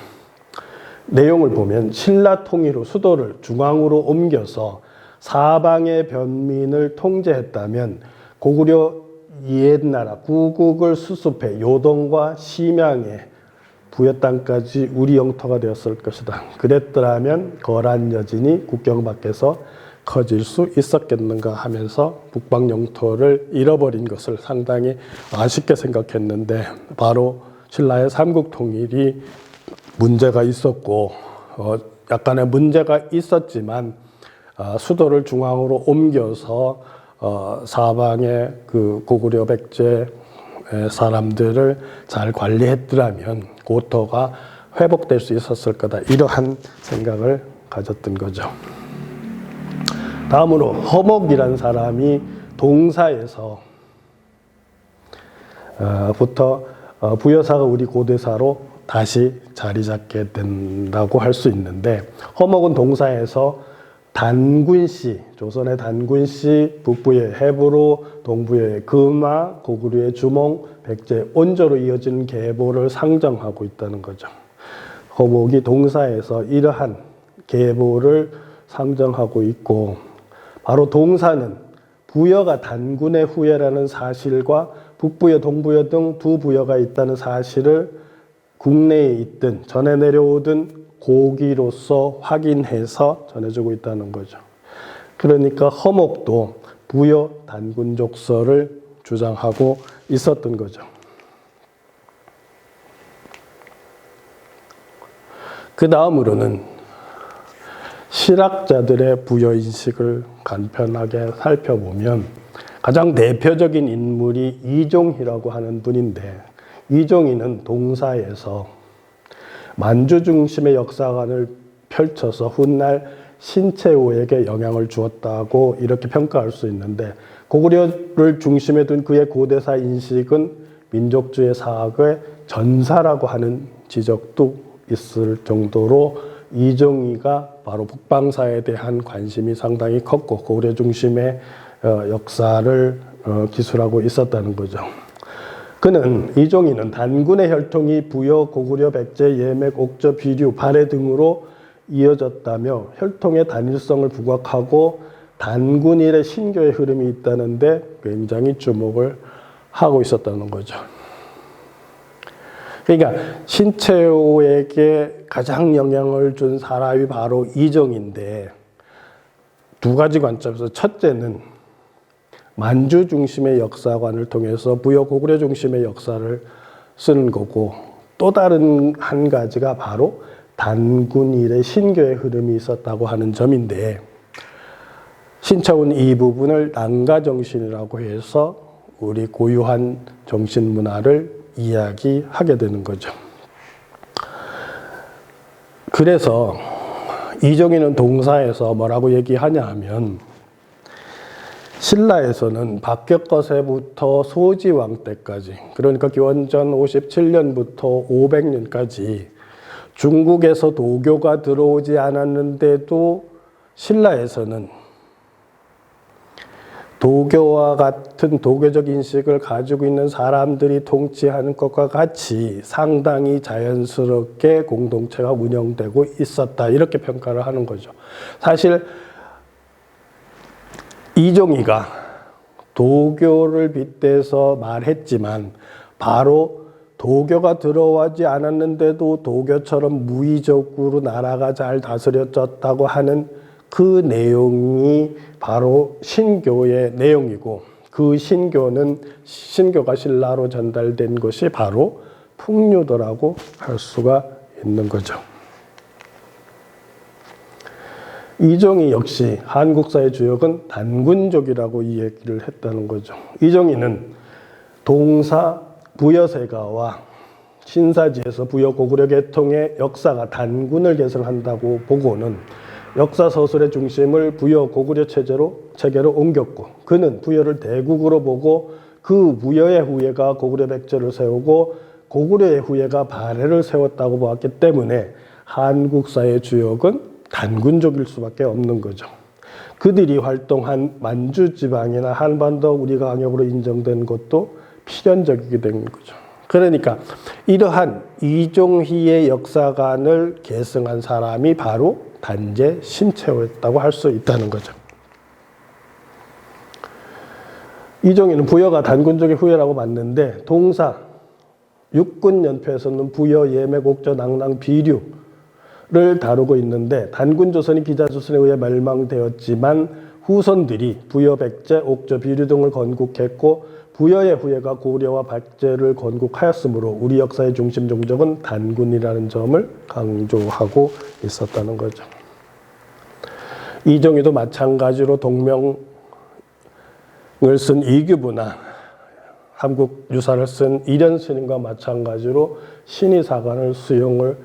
내용을 보면 신라 통일 후 수도를 중앙으로 옮겨서 사방의 변민을 통제했다면 고구려 옛나라 구국을 수습해 요동과 심양에 부여 땅까지 우리 영토가 되었을 것이다. 그랬더라면 거란 여진이 국경 밖에서 커질 수 있었겠는가 하면서 북방 영토를 잃어버린 것을 상당히 아쉽게 생각했는데 바로 신라의 삼국 통일이 문제가 있었고 약간의 문제가 있었지만 수도를 중앙으로 옮겨서 사방의 그 고구려 백제 사람들을 잘 관리했더라면 고토가 회복될 수 있었을 거다. 이러한 생각을 가졌던 거죠. 다음으로 허목이라는 사람이 동사에서 부터 부여사가 우리 고대사로 다시 자리 잡게 된다고 할 수 있는데 허목은 동사에서 단군시, 조선의 단군시, 북부의 해부로, 동부의 금화, 고구려의 주몽, 백제의 온조로 이어지는 계보를 상정하고 있다는 거죠. 허목이 동사에서 이러한 계보를 상정하고 있고 바로 동사는 부여가 단군의 후예라는 사실과 북부여, 동부여 등 두 부여가 있다는 사실을 국내에 있든 전해 내려오든 고기로서 확인해서 전해주고 있다는 거죠. 그러니까 허목도 부여 단군 족설을 주장하고 있었던 거죠. 그 다음으로는 실학자들의 부여인식을 간편하게 살펴보면 가장 대표적인 인물이 이종희라고 하는 분인데, 이종희는 동사에서 만주 중심의 역사관을 펼쳐서 훗날 신채호에게 영향을 주었다고 이렇게 평가할 수 있는데, 고구려를 중심에 둔 그의 고대사 인식은 민족주의 사학의 전사라고 하는 지적도 있을 정도로 이종희가 바로 북방사에 대한 관심이 상당히 컸고 고구려 중심의 역사를 기술하고 있었다는 거죠. 이종희는 단군의 혈통이 부여, 고구려, 백제, 예맥, 옥저, 비류, 발해 등으로 이어졌다며 혈통의 단일성을 부각하고 단군일의 신교의 흐름이 있다는데 굉장히 주목을 하고 있었다는 거죠. 그러니까 신채호에게 가장 영향을 준 사람이 바로 이종인데, 두 가지 관점에서 첫째는 만주 중심의 역사관을 통해서 부여 고구려 중심의 역사를 쓰는 거고, 또 다른 한 가지가 바로 단군일의 신교의 흐름이 있었다고 하는 점인데, 신채호는 이 부분을 난가정신이라고 해서 우리 고유한 정신문화를 이야기하게 되는 거죠. 그래서 이종희는 동사에서 뭐라고 얘기하냐 하면, 신라에서는 박격거세부터 소지왕 때까지, 그러니까 기원전 57년부터 500년까지 중국에서 도교가 들어오지 않았는데도 신라에서는 도교와 같은 도교적 인식을 가지고 있는 사람들이 통치하는 것과 같이 상당히 자연스럽게 공동체가 운영되고 있었다, 이렇게 평가를 하는 거죠. 사실 이종희가 도교를 빗대서 말했지만 바로 도교가 들어오지 않았는데도 도교처럼 무의적으로 나라가 잘 다스려졌다고 하는 그 내용이 바로 신교의 내용이고, 그 신교가 신라로 전달된 것이 바로 풍류도라고 할 수가 있는 거죠. 이종희 역시 한국사의 주역은 단군족이라고 이 얘기를 했다는 거죠. 이종희는 동사 부여세가와 신사지에서 부여 고구려 계통의 역사가 단군을 계승한다고 보고는 역사서술의 중심을 부여 고구려 체계로 옮겼고, 그는 부여를 대국으로 보고 그 부여의 후예가 고구려 백제를 세우고 고구려의 후예가 발해를 세웠다고 보았기 때문에 한국사의 주역은 단군족일 수밖에 없는 거죠. 그들이 활동한 만주 지방이나 한반도 우리가 강역으로 인정된 것도 필연적이게 된 거죠. 그러니까 이러한 이종희의 역사관을 계승한 사람이 바로 단제 신채호였다고 할 수 있다는 거죠. 이종희는 부여가 단군족의 후예라고 봤는데, 동사 육군연표에서는 부여, 예맥, 옥저, 낭랑, 비류를 다루고 있는데, 단군조선이 기자조선에 의해 멸망되었지만 후손들이 부여, 백제, 옥저, 비류 등을 건국했고 부여의 후예가 고구려와 백제를 건국하였으므로 우리 역사의 중심 종족은 단군이라는 점을 강조하고 있었다는 거죠. 이종희도 마찬가지로 동명을 쓴 이규부나 한국 유사를 쓴 이련스님과 마찬가지로 신의사관을 수용을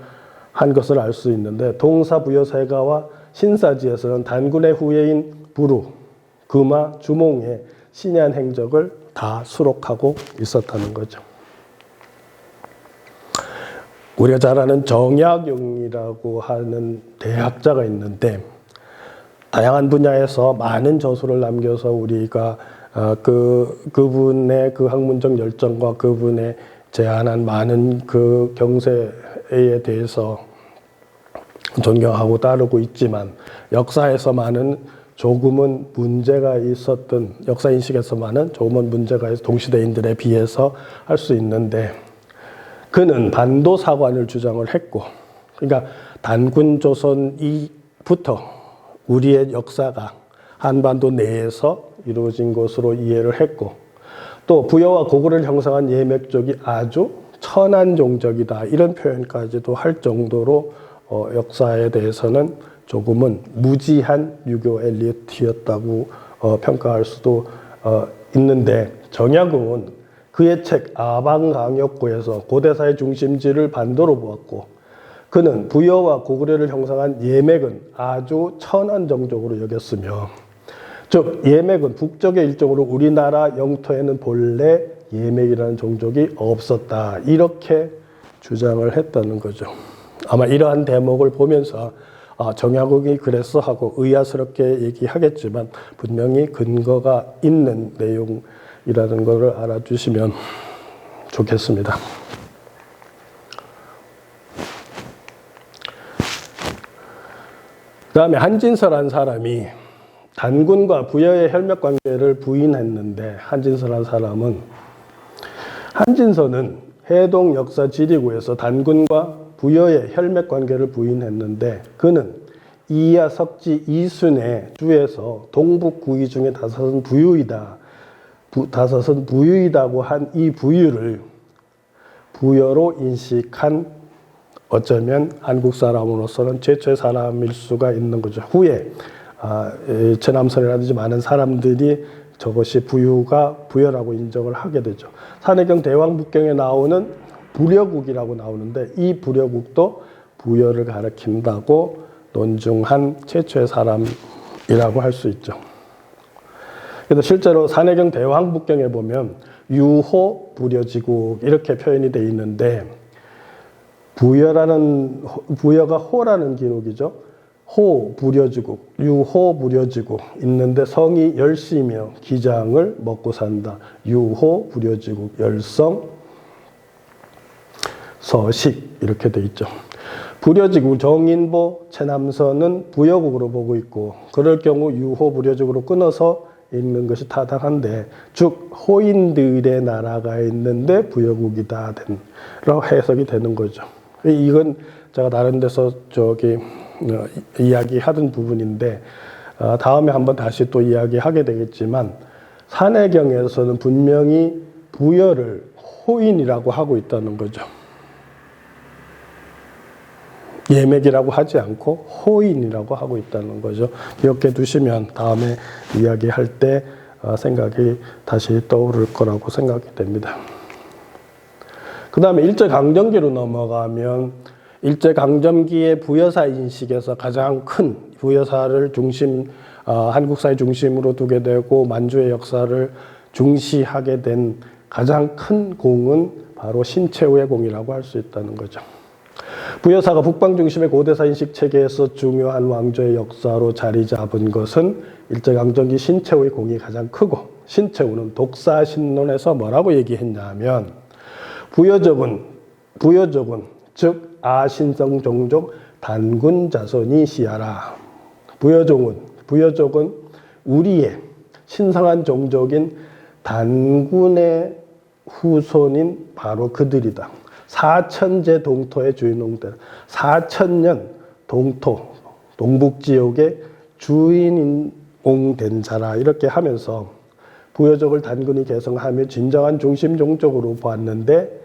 한 것을 알 수 있는데, 동사 부여세가와 신사지에서는 단군의 후예인 부루, 금화, 주몽의 신의한 행적을 다 수록하고 있었다는 거죠. 우리가 잘 아는 정약용이라고 하는 대학자가 있는데, 다양한 분야에서 많은 저술을 남겨서 우리가 그분의 그 학문적 열정과 그분의 제안한 많은 그 경세에 대해서 존경하고 따르고 있지만, 역사에서 많은 조금은 문제가 있었던, 역사 인식에서 많은 조금은 문제가 있어 동시대인들에 비해서 할 수 있는데, 그는 반도사관을 주장을 했고, 그러니까 단군조선부터 우리의 역사가 한반도 내에서 이루어진 것으로 이해를 했고, 또 부여와 고구려를 형성한 예맥족이 아주 천한 종족이다, 이런 표현까지도 할 정도로 역사에 대해서는 조금은 무지한 유교 엘리트였다고 평가할 수도 있는데, 정약용은 그의 책 아방강역고에서 고대사의 중심지를 반도로 보았고, 그는 부여와 고구려를 형성한 예맥은 아주 천한 정족으로 여겼으며, 즉 예맥은 북쪽의 일종으로 우리나라 영토에는 본래 예맥이라는 종족이 없었다, 이렇게 주장을 했다는 거죠. 아마 이러한 대목을 보면서 정약용이 그랬어 하고 의아스럽게 얘기하겠지만 분명히 근거가 있는 내용이라는 것을 알아주시면 좋겠습니다. 그 다음에 한진서라는 사람이 단군과 부여의 혈맥 관계를 부인했는데, 한진서라는 사람은, 한진서는 해동 역사 지리구에서 단군과 부여의 혈맥 관계를 부인했는데, 그는 이야 석지 이순의 주에서 동북 구이 중에 다섯은 부유이다고 한 이 부유를 부여로 인식한, 어쩌면 한국 사람으로서는 최초의 사람일 수가 있는 거죠. 후에 최남선이라든지 많은 사람들이 저것이 부여라고 인정을 하게 되죠. 산해경 대왕북경에 나오는 부려국이라고 나오는데, 이 부려국도 부여를 가리킨다고 논중한 최초의 사람이라고 할 수 있죠. 그래서 실제로 산해경 대왕북경에 보면 유호 부려지국 이렇게 표현이 되어 있는데, 부여가 호라는 기록이죠. 호 부려지국, 유호 부려지국 있는데 성이 열시며 기장을 먹고 산다. 유호 부려지국, 열성 서식 이렇게 돼 있죠. 부려지국 정인보 최남선은 부여국으로 보고 있고, 그럴 경우 유호 부려지국으로 끊어서 읽는 것이 타당한데, 즉 호인들의 나라가 있는데 부여국이다 라고 해석이 되는 거죠. 이건 제가 다른 데서 이야기하던 부분인데, 다음에 한번 다시 또 이야기하게 되겠지만, 산해경에서는 분명히 부여를 호인이라고 하고 있다는 거죠. 예맥이라고 하지 않고 호인이라고 하고 있다는 거죠. 기억해 두시면 다음에 이야기할 때 생각이 다시 떠오를 거라고 생각이 됩니다. 그 다음에 일제강점기로 넘어가면, 일제강점기의 부여사 인식에서 가장 큰 부여사를 한국사의 중심으로 두게 되고 만주의 역사를 중시하게 된 가장 큰 공은 바로 신채후의 공이라고 할 수 있다는 거죠. 부여사가 북방 중심의 고대사 인식 체계에서 중요한 왕조의 역사로 자리 잡은 것은 일제강점기 신채후의 공이 가장 크고, 신채후는 독사신론에서 뭐라고 얘기했냐면, 부여족은 즉 아신성 종족 단군 자손이 시하라. 부여족은 우리의 신성한 종족인 단군의 후손인 바로 그들이다. 4천제 동토의 주인공들, 4천년 동토, 동북지역의 주인공된 자라, 이렇게 하면서 부여족을 단군이 개성하며 진정한 중심 종족으로 보았는데,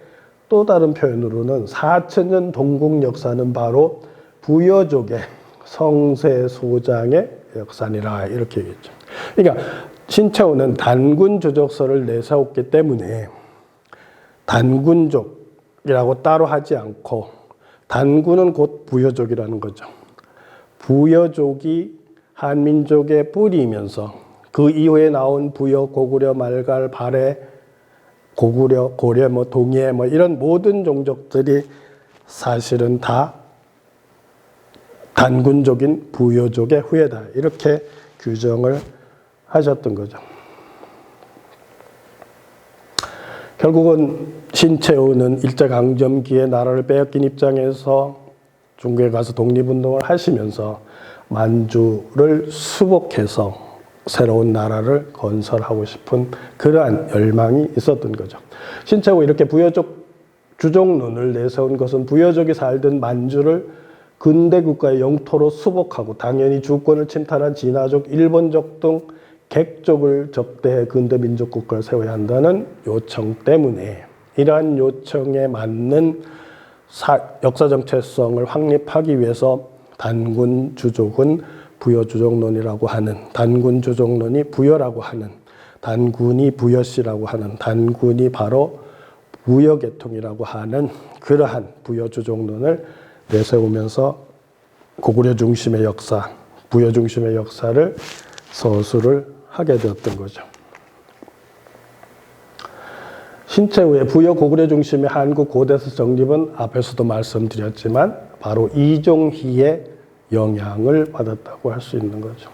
또 다른 표현으로는 4천년 동국 역사는 바로 부여족의 성세소장의 역사니라, 이렇게 얘기했죠. 그러니까 신채후는 단군 조족서를 내세웠기 때문에 단군족이라고 따로 하지 않고, 단군은 곧 부여족이라는 거죠. 부여족이 한민족의 뿌리이면서 그 이후에 나온 부여, 고구려, 말갈, 발해, 고구려, 고려, 동예 이런 모든 종족들이 사실은 다 단군족인 부여족의 후예다, 이렇게 규정을 하셨던 거죠. 결국은 신채후는 일제강점기에 나라를 빼앗긴 입장에서 중국에 가서 독립운동을 하시면서 만주를 수복해서 새로운 나라를 건설하고 싶은 그러한 열망이 있었던 거죠. 신채후 이렇게 부여족 주종론을 내세운 것은 부여족이 살던 만주를 근대 국가의 영토로 수복하고, 당연히 주권을 침탈한 진화족, 일본족 등 객족을 접대해 근대 민족 국가를 세워야 한다는 요청 때문에, 이러한 요청에 맞는 역사 정체성을 확립하기 위해서 단군 주족은 부여 주족론이라고 하는, 단군 주족론이 부여라고 하는, 단군이 부여시라고 하는, 단군이 바로 부여 계통이라고 하는 그러한 부여 주족론을 내세우면서 고구려 중심의 역사, 부여 중심의 역사를 서술을 하게 되었던 거죠. 신채후의 부여 고구려 중심의 한국 고대서 정립은 앞에서도 말씀드렸지만 바로 이종희의 영향을 받았다고 할 수 있는 거죠.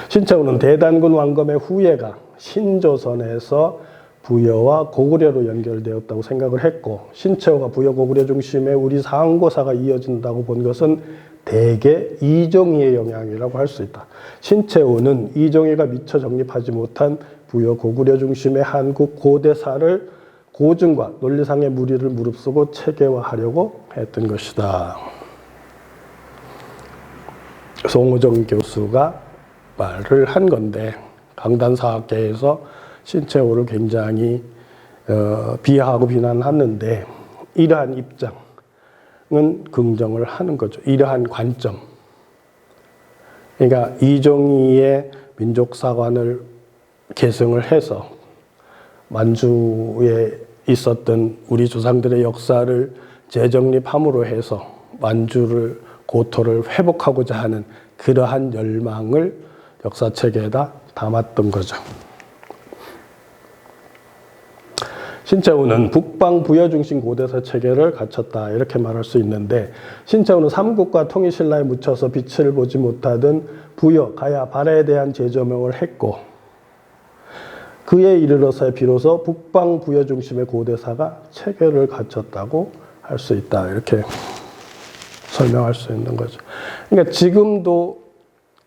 신채후는 대단군 왕검의 후예가 신조선에서 부여와 고구려로 연결되었다고 생각을 했고, 신채후가 부여 고구려 중심의 우리 상고사가 이어진다고 본 것은 대개 이종희의 영향이라고 할 수 있다. 신채후는 이종희가 미처 정립하지 못한 부여 고구려 중심의 한국 고대사를 고증과 논리상의 무리를 무릅쓰고 체계화하려고 했던 것이다. 송호정 교수가 말을 한 건데, 강단사학계에서 신채후를 굉장히 비하하고 비난하는데, 이러한 입장은 긍정을 하는 거죠. 이러한 관점. 그러니까 이종희의 민족사관을 계승을 해서 만주에 있었던 우리 조상들의 역사를 재정립함으로 해서 만주를, 고토를 회복하고자 하는 그러한 열망을 역사책에다 담았던 거죠. 신채후는 북방 부여 중심 고대사 체계를 갖췄다, 이렇게 말할 수 있는데, 신채후는 삼국과 통일신라에 묻혀서 빛을 보지 못하던 부여, 가야, 발해에 대한 재조명을 했고, 그에 이르러서 비로소 북방 부여 중심의 고대사가 체계를 갖췄다고 할 수 있다, 이렇게 설명할 수 있는 거죠. 그러니까 지금도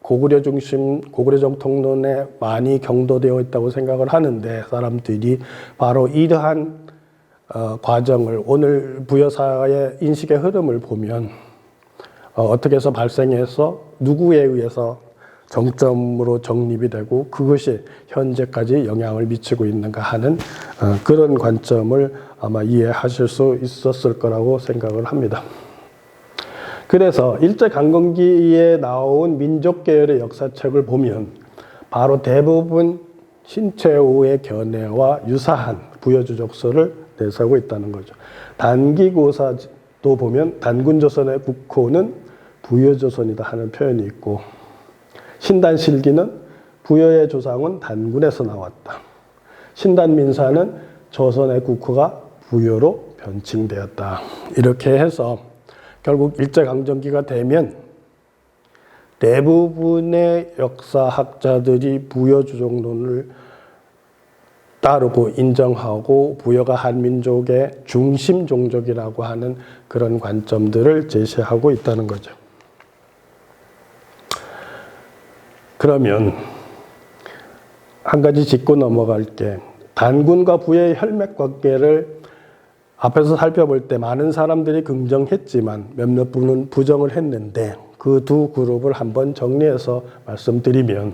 고구려 중심, 고구려 정통론에 많이 경도되어 있다고 생각을 하는데, 사람들이 바로 이러한 과정을, 오늘 부여사의 인식의 흐름을 보면 어떻게 해서 발생해서 누구에 의해서 정점으로 정립이 되고 그것이 현재까지 영향을 미치고 있는가 하는 그런 관점을 아마 이해하실 수 있었을 거라고 생각을 합니다. 그래서 일제강점기에 나온 민족계열의 역사책을 보면 바로 대부분 신채후의 견해와 유사한 부여주족서를 내세우고 있다는 거죠. 단기고사도 보면 단군조선의 국호는 부여조선이다 하는 표현이 있고, 신단실기는 부여의 조상은 단군에서 나왔다. 신단민사는 조선의 국호가 부여로 변칭되었다. 이렇게 해서 결국 일제강점기가 되면 대부분의 역사학자들이 부여주족론을 따르고 인정하고 부여가 한민족의 중심 종족이라고 하는 그런 관점들을 제시하고 있다는 거죠. 그러면 한 가지 짚고 넘어갈게. 단군과 부여의 혈맥 관계를 앞에서 살펴볼 때 많은 사람들이 긍정했지만 몇몇 분은 부정을 했는데, 그 두 그룹을 한번 정리해서 말씀드리면,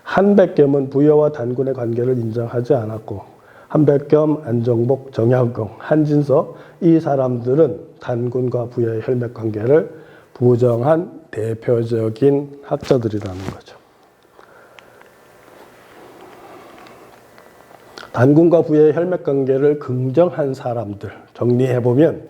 한백겸은 부여와 단군의 관계를 인정하지 않았고, 한백겸, 안정복, 정약용, 한진서, 이 사람들은 단군과 부여의 혈맥 관계를 부정한 대표적인 학자들이라는 거죠. 단군과 부여의 혈맥 관계를 긍정한 사람들 정리해보면,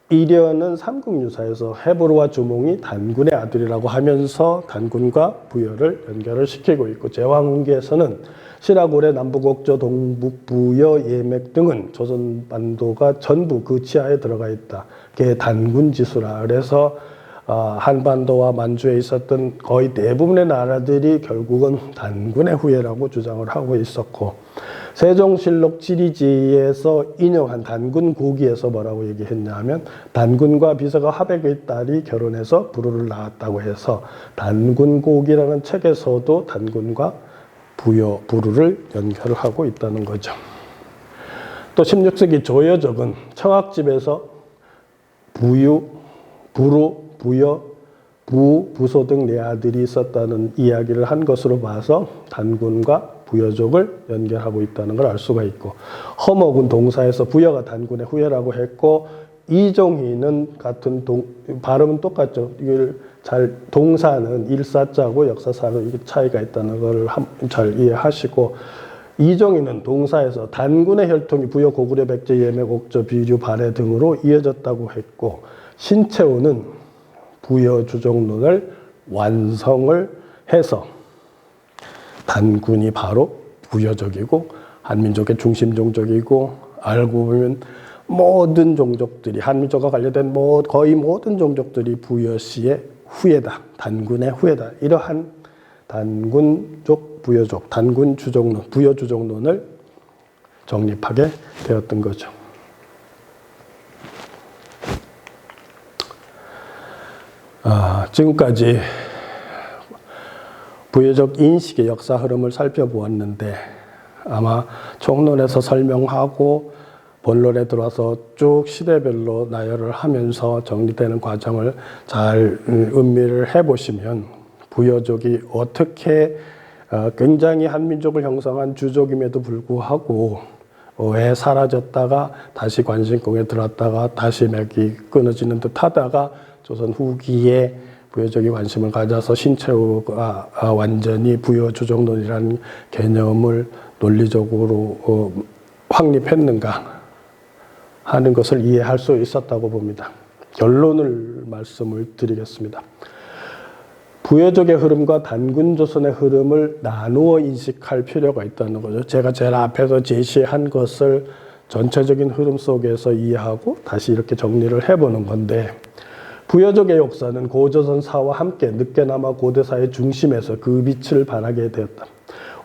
이련은 삼국유사에서 헤브루와 주몽이 단군의 아들이라고 하면서 단군과 부여를 연결을 시키고 있고, 제왕운기에서는 신라고래, 남부곡조, 동북부여, 예맥 등은 조선반도가 전부 그 치하에 들어가 있다. 그게 단군지수라. 그래서 한반도와 만주에 있었던 거의 대부분의 나라들이 결국은 단군의 후예라고 주장을 하고 있었고, 세종실록 지리지에서 인용한 단군 고기에서 뭐라고 얘기했냐면, 단군과 비서가 화백의 딸이 결혼해서 부르를 낳았다고 해서 단군 고기라는 책에서도 단군과 부르를 연결을 하고 있다는 거죠. 또 16세기 조여적은 청학집에서 부유, 부루, 부여, 부소 등 네 아들이 있었다는 이야기를 한 것으로 봐서 단군과 부여족을 연결하고 있다는 걸 알 수가 있고, 허목은 동사에서 부여가 단군의 후예라고 했고, 이종희는 같은 발음은 똑같죠. 이걸 동사는 일사자고 역사사는 이게 차이가 있다는 걸 잘 이해하시고, 이종희는 동사에서 단군의 혈통이 부여, 고구려, 백제, 예매, 옥저, 비류, 발해 등으로 이어졌다고 했고, 신채호는 부여 주종론을 완성을 해서 단군이 바로 부여적이고 한민족의 중심 종족이고, 알고 보면 모든 종족들이, 한민족과 관련된 거의 모든 종족들이 부여씨의 후예다, 단군의 후예다, 이러한 단군족 부여족, 단군 주종론, 부여 주종론을 정립하게 되었던 거죠. 지금까지 부여적 인식의 역사 흐름을 살펴보았는데, 아마 총론에서 설명하고 본론에 들어와서 쭉 시대별로 나열을 하면서 정리되는 과정을 잘 음미를 해보시면, 부여족이 어떻게 굉장히 한민족을 형성한 주족임에도 불구하고 왜 사라졌다가 다시 관심공에 들어왔다가 다시 맥이 끊어지는 듯 하다가 조선 후기에 부여족이 관심을 가져서 신채호가 완전히 부여 주종론이라는 개념을 논리적으로 확립했는가 하는 것을 이해할 수 있었다고 봅니다. 결론을 말씀을 드리겠습니다. 부여족의 흐름과 단군조선의 흐름을 나누어 인식할 필요가 있다는 거죠. 제가 제일 앞에서 제시한 것을 전체적인 흐름 속에서 이해하고 다시 이렇게 정리를 해보는 건데, 부여족의 역사는 고조선사와 함께 늦게나마 고대사의 중심에서 그 빛을 발하게 되었다.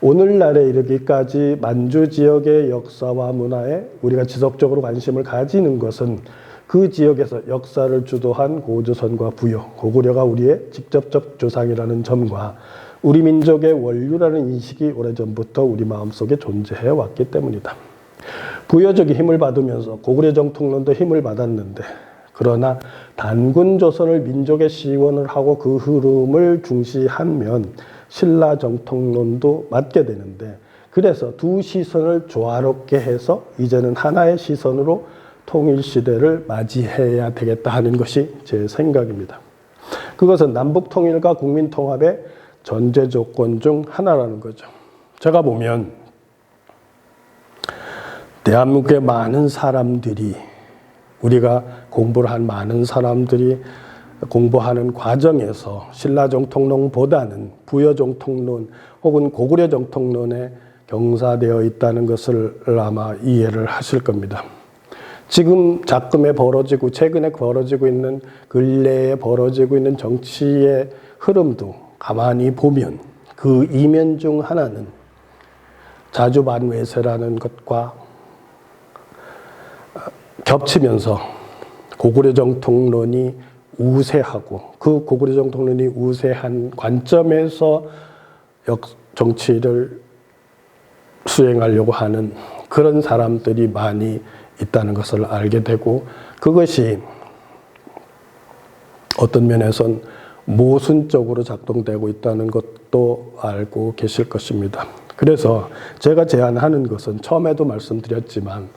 오늘날에 이르기까지 만주 지역의 역사와 문화에 우리가 지속적으로 관심을 가지는 것은 그 지역에서 역사를 주도한 고조선과 부여, 고구려가 우리의 직접적 조상이라는 점과 우리 민족의 원류라는 인식이 오래전부터 우리 마음속에 존재해 왔기 때문이다. 부여족이 힘을 받으면서 고구려 정통론도 힘을 받았는데, 그러나 단군조선을 민족의 시원을 하고 그 흐름을 중시하면 신라 정통론도 맞게 되는데, 그래서 두 시선을 조화롭게 해서 이제는 하나의 시선으로 통일시대를 맞이해야 되겠다 하는 것이 제 생각입니다. 그것은 남북통일과 국민통합의 전제 조건 중 하나라는 거죠. 제가 보면 대한민국의 많은 사람들이, 우리가 공부를 한 많은 사람들이 공부하는 과정에서 신라 정통론보다는 부여 정통론 혹은 고구려 정통론에 경사되어 있다는 것을 아마 이해를 하실 겁니다. 지금 최근에 벌어지고 있는, 근래에 벌어지고 있는 정치의 흐름도 가만히 보면 그 이면 중 하나는 자주반외세라는 것과 겹치면서 고구려 정통론이 우세하고, 그 고구려 정통론이 우세한 관점에서 정치를 수행하려고 하는 그런 사람들이 많이 있다는 것을 알게 되고, 그것이 어떤 면에선 모순적으로 작동되고 있다는 것도 알고 계실 것입니다. 그래서 제가 제안하는 것은, 처음에도 말씀드렸지만,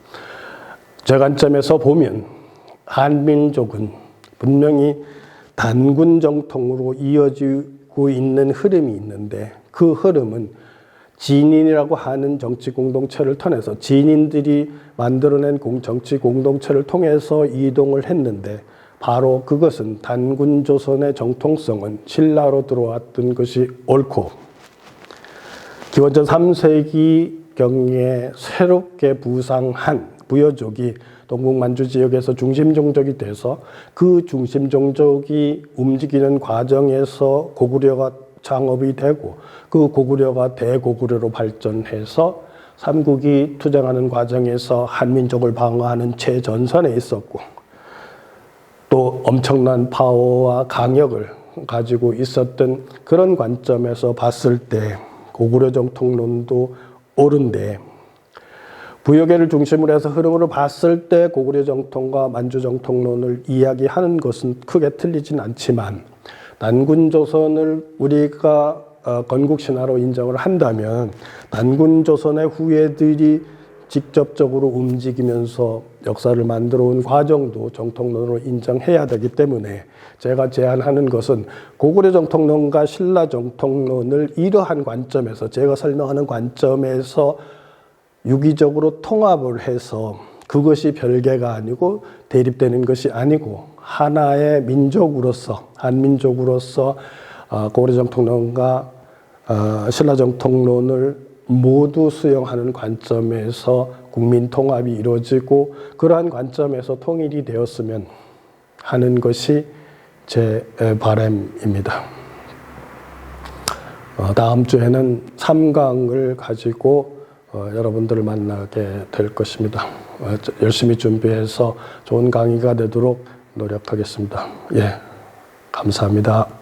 제 관점에서 보면 한민족은 분명히 단군 정통으로 이어지고 있는 흐름이 있는데, 그 흐름은 진인이라고 하는 정치 공동체를 통해서, 진인들이 만들어낸 정치 공동체를 통해서 이동을 했는데, 바로 그것은 단군조선의 정통성은 신라로 들어왔던 것이 옳고, 기원전 3세기경에 새롭게 부상한 부여족이 동북만주 지역에서 중심 종족이 돼서 그 중심 종족이 움직이는 과정에서 고구려가 창업이 되고, 그 고구려가 대고구려로 발전해서 삼국이 투쟁하는 과정에서 한민족을 방어하는 최전선에 있었고, 또 엄청난 파워와 강력을 가지고 있었던 그런 관점에서 봤을 때 고구려 정통론도 옳은데, 부여계를 중심으로 해서 흐름으로 봤을 때 고구려 정통과 만주 정통론을 이야기하는 것은 크게 틀리진 않지만, 단군조선을 우리가 건국신화로 인정을 한다면 단군조선의 후예들이 직접적으로 움직이면서 역사를 만들어 온 과정도 정통론으로 인정해야 되기 때문에 제가 제안하는 것은 고구려 정통론과 신라 정통론을 이러한 관점에서, 제가 설명하는 관점에서 유기적으로 통합을 해서 그것이 별개가 아니고 대립되는 것이 아니고 하나의 민족으로서, 한민족으로서 고구려 정통론과 신라 정통론을 모두 수용하는 관점에서 국민 통합이 이루어지고 그러한 관점에서 통일이 되었으면 하는 것이 제 바람입니다. 다음 주에는 3강을 가지고 여러분들을 만나게 될 것입니다. 열심히 준비해서 좋은 강의가 되도록 노력하겠습니다. 예, 감사합니다.